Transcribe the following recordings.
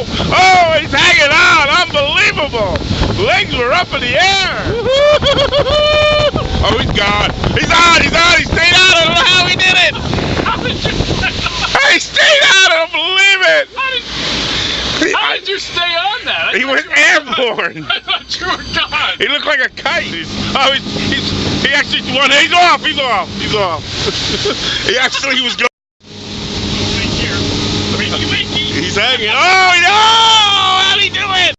Oh, he's hanging on. Unbelievable. Legs were up in the air. Oh, he's gone. He's on. He stayed out. I don't know how he did it. He stayed out. I don't believe it. How did you stay on that? He went airborne. I thought you were gone. He looked like a kite. He actually won. He's off. He actually was going. He's hanging. Oh, no! How'd he do it?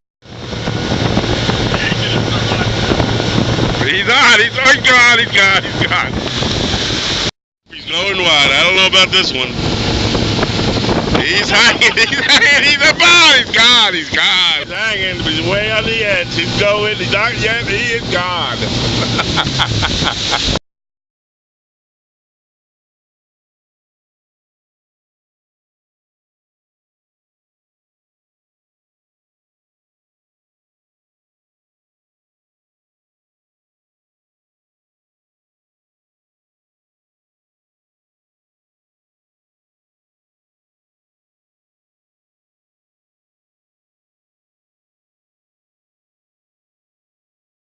He's on. He's gone. He's gone. He's going wide. I don't know about this one. He's hanging. He's about. He's gone. He's hanging. He's way on the edge. He's going. He's not yet. He is gone.